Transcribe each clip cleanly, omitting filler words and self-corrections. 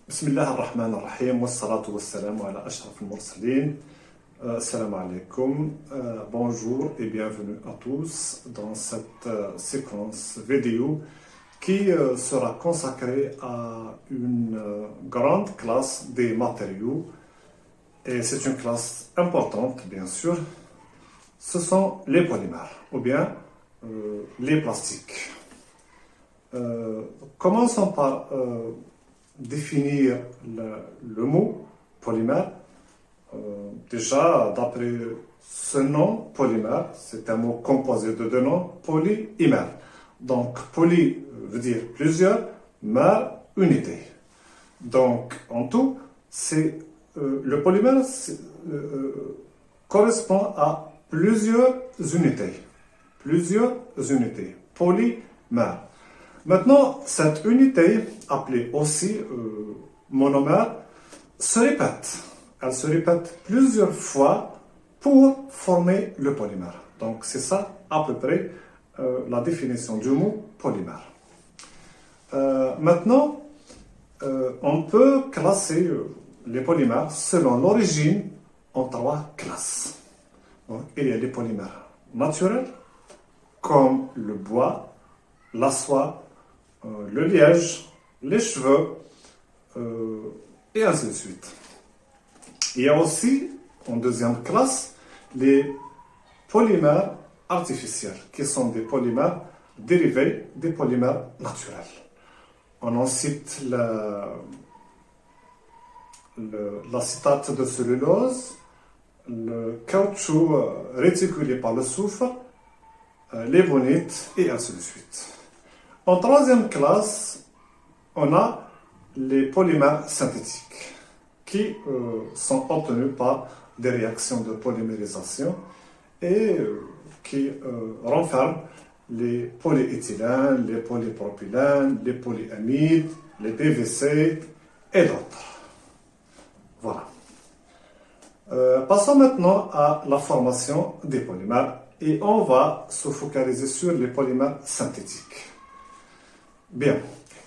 بسم الله الرحمن الرحيم والصلاة والسلام على أشرف المرسلين. Salam alaikum, bonjour et bienvenue à tous dans cette séquence vidéo qui sera consacrée à une grande classe des matériaux. Et c'est une classe importante, bien sûr. Ce sont les polymères ou bien les plastiques. Commençons par définir le mot polymère. Déjà, d'après ce nom, polymère, c'est un mot composé de deux noms, poly et mère. Donc, poly veut dire plusieurs, mère, unité. Donc, en tout, le polymère correspond à plusieurs unités. Plusieurs unités. Polymère. Maintenant, cette unité, appelée aussi monomère, se répète. Elle se répète plusieurs fois pour former le polymère. Donc, c'est ça à peu près la définition du mot polymère. Maintenant, on peut classer les polymères selon l'origine en trois classes. Donc, il y a les polymères naturels, comme le bois, la soie, le liège, les cheveux, et ainsi de suite. Il y a aussi, en deuxième classe, les polymères artificiels, qui sont des polymères dérivés des polymères naturels. On en cite l'acétate de cellulose, le caoutchouc réticulé par le soufre, l'ébonite, et ainsi de suite. En troisième classe, on a les polymères synthétiques, qui sont obtenus par des réactions de polymérisation et qui renferment les polyéthylènes, les polypropylènes, les polyamides, les PVC et d'autres. Voilà. Passons maintenant à la formation des polymères et on va se focaliser sur les polymères synthétiques. Bien.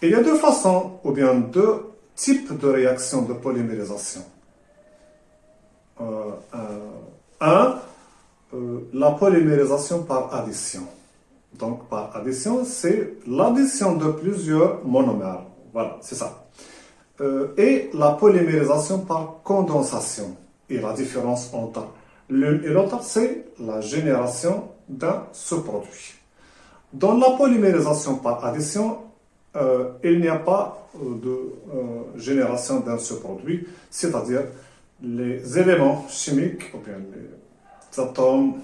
Il y a deux façons ou bien deux types de réactions de polymérisation. La polymérisation par addition. Donc, par addition, c'est l'addition de plusieurs monomères. Voilà, c'est ça. Et la polymérisation par condensation. Et la différence entre l'une et l'autre, c'est la génération d'un sous-produit. Dans la polymérisation par addition, il n'y a pas de génération d'un sous-produit, c'est-à-dire les éléments chimiques, ou bien les atomes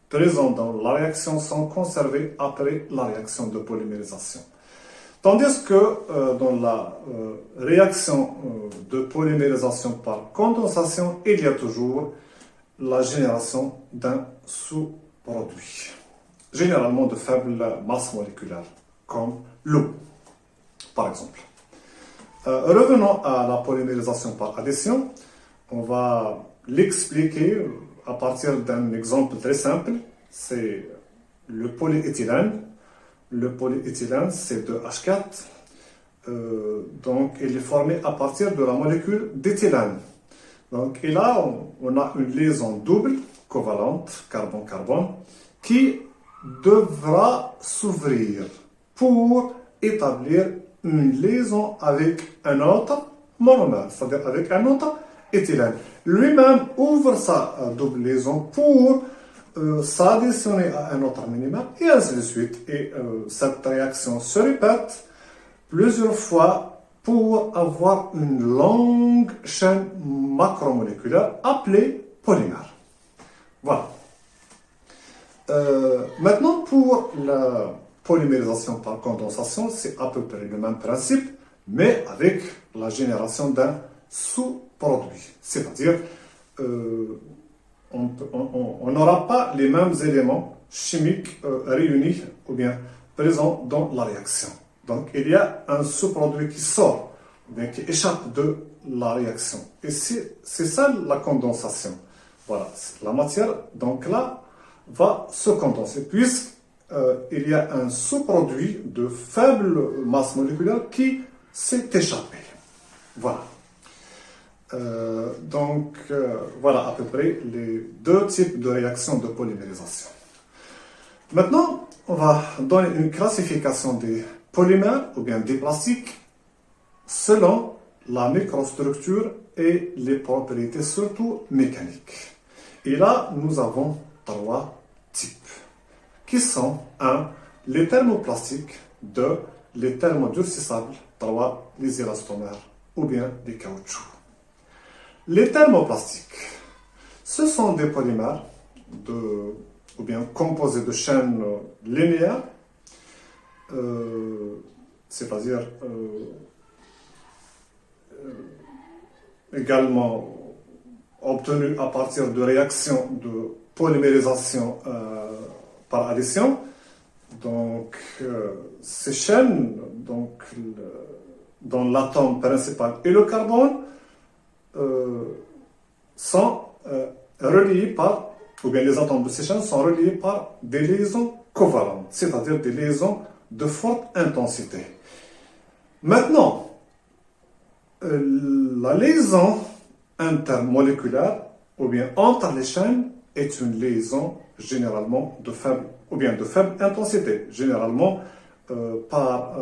présents dans la réaction sont conservés après la réaction de polymérisation. Tandis que dans la réaction de polymérisation par condensation, il y a toujours la génération d'un sous-produit, généralement de faible masse moléculaire, comme l'eau, par exemple. Revenons à la polymérisation par addition. On va l'expliquer à partir d'un exemple très simple. C'est le polyéthylène. Le polyéthylène, c'est de H4. Donc, il est formé à partir de la molécule d'éthylène. Donc, et là, on a une liaison double, covalente, carbone-carbone, qui devra s'ouvrir pour établir une liaison avec un autre monomère, c'est-à-dire avec un autre éthylène. Lui-même ouvre sa double liaison pour s'additionner à un autre monomère, et ainsi de suite. Et cette réaction se répète plusieurs fois pour avoir une longue chaîne macromoléculaire appelée polymère. Voilà. Maintenant, pour la polymérisation par condensation, c'est à peu près le même principe, mais avec la génération d'un sous-produit. C'est-à-dire, on n'aura pas les mêmes éléments chimiques réunis ou bien présents dans la réaction. Donc, il y a un sous-produit qui sort, ou bien qui échappe de la réaction. Et c'est ça la condensation. Voilà, la matière, donc là, va se condenser, puisqu'il y a un sous-produit de faible masse moléculaire qui s'est échappé. Voilà. Voilà à peu près les deux types de réactions de polymérisation. Maintenant, on va donner une classification des polymères ou bien des plastiques selon la microstructure et les propriétés surtout mécaniques. Et là, nous avons trois types qui sont 1. Les thermoplastiques, 2. Les thermodurcissables, 3. Les élastomères ou bien les caoutchoucs. Les thermoplastiques, ce sont des polymères ou bien composés de chaînes linéaires, c'est-à-dire également obtenus à partir de réactions de polymérisation par addition. Donc, ces chaînes, dont l'atome principal est le carbone, sont reliés par, ou bien les atomes de ces chaînes sont reliés par des liaisons covalentes, c'est-à-dire des liaisons de forte intensité. Maintenant, la liaison intermoléculaire, ou bien entre les chaînes, est une liaison généralement de faible, ou bien de faible intensité, généralement par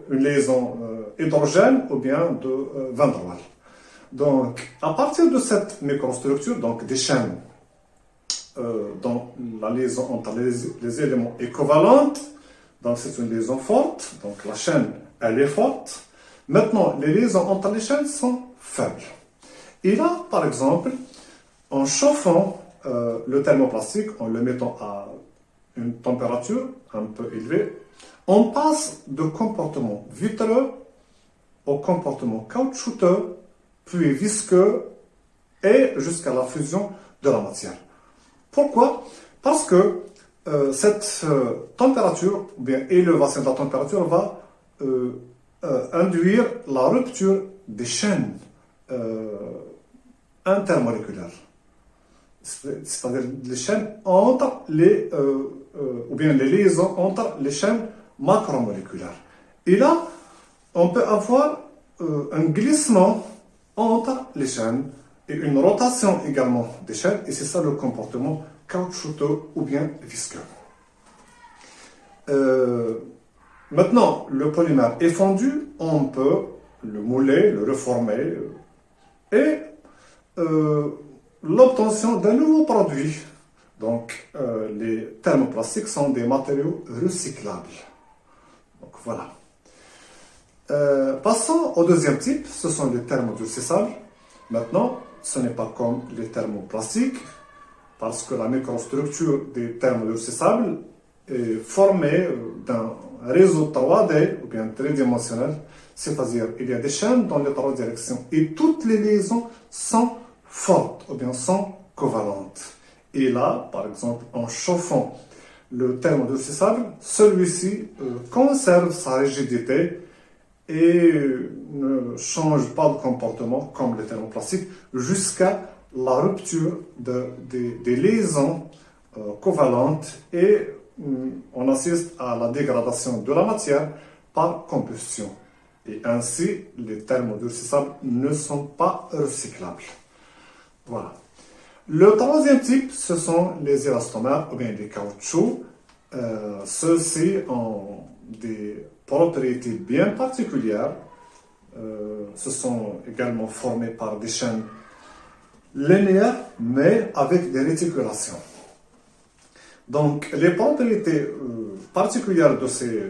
une liaison hydrogène ou bien de Van der Waals. Donc, à partir de cette microstructure, donc des chaînes dont la liaison entre les éléments est covalente, donc c'est une liaison forte, donc la chaîne, elle est forte. Maintenant, les liaisons entre les chaînes sont faibles. Et là, par exemple, en chauffant le thermoplastique, en le mettant à une température un peu élevée, on passe de comportement vitreux au comportement caoutchouteux, puis visqueux, et jusqu'à la fusion de la matière. Pourquoi? Parce que cette température, ou bien élévation de la température, va induire la rupture des chaînes intermoléculaires. C'est-à-dire les chaînes entre ou bien les liaisons entre les chaînes macromoléculaires. Et là, on peut avoir un glissement entre les chaînes et une rotation également des chaînes, et c'est ça le comportement caoutchouteux ou bien visqueux. Maintenant, le polymère est fondu, on peut le mouler, le reformer, et l'obtention d'un nouveau produit. Donc, les thermoplastiques sont des matériaux recyclables. Donc, voilà. Passons au deuxième type, ce sont les thermodurcissables. Maintenant, ce n'est pas comme les thermoplastiques, parce que la microstructure des thermodurcissables est formée d'un réseau 3D, ou bien tridimensionnel, c'est-à-dire il y a des chaînes dans les trois directions, et toutes les liaisons sont fortes, ou bien sont covalentes. Et là, par exemple, en chauffant le thermodurcisable, celui-ci conserve sa rigidité et ne change pas de comportement comme les thermoplastiques jusqu'à la rupture des liaisons covalentes, et on assiste à la dégradation de la matière par combustion. Et ainsi, les thermodurcissables ne sont pas recyclables. Voilà. Le troisième type, ce sont les élastomères ou bien les caoutchoucs. Ceux-ci ont des propriétés bien particulières. Ce sont également formés par des chaînes linéaires, mais avec des réticulations. Donc, les propriétés particulières de ces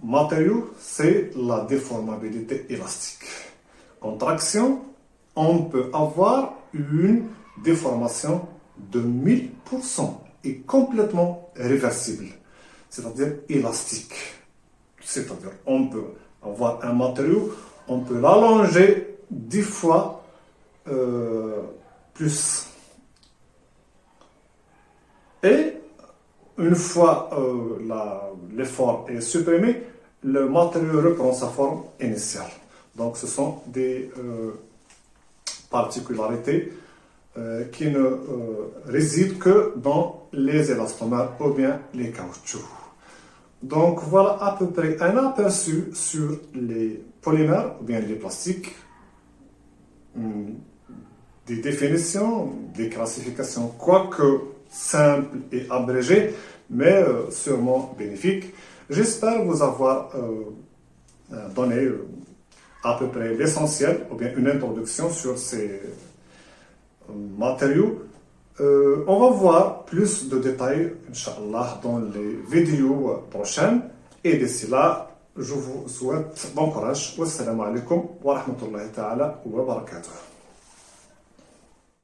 matériaux, c'est la déformabilité élastique. En traction, on peut avoir une déformation de 1000% et complètement réversible, c'est-à-dire élastique. C'est-à-dire, on peut avoir un matériau, on peut l'allonger 10 fois plus. Et une fois l'effort est supprimé, le matériau reprend sa forme initiale. Donc, ce sont des particularités qui ne résident que dans les élastomères ou bien les caoutchoucs. Donc voilà à peu près un aperçu sur les polymères ou bien les plastiques, des définitions, des classifications, quoique simples et abrégées, mais sûrement bénéfiques. J'espère vous avoir donné à peu près l'essentiel ou bien une introduction sur ces matériaux. On va voir plus de détails, Inch'Allah, dans les vidéos prochaines. Et d'ici là, je vous souhaite bon courage. Wassalamu alaikum wa rahmatullahi ta'ala wa barakatuh.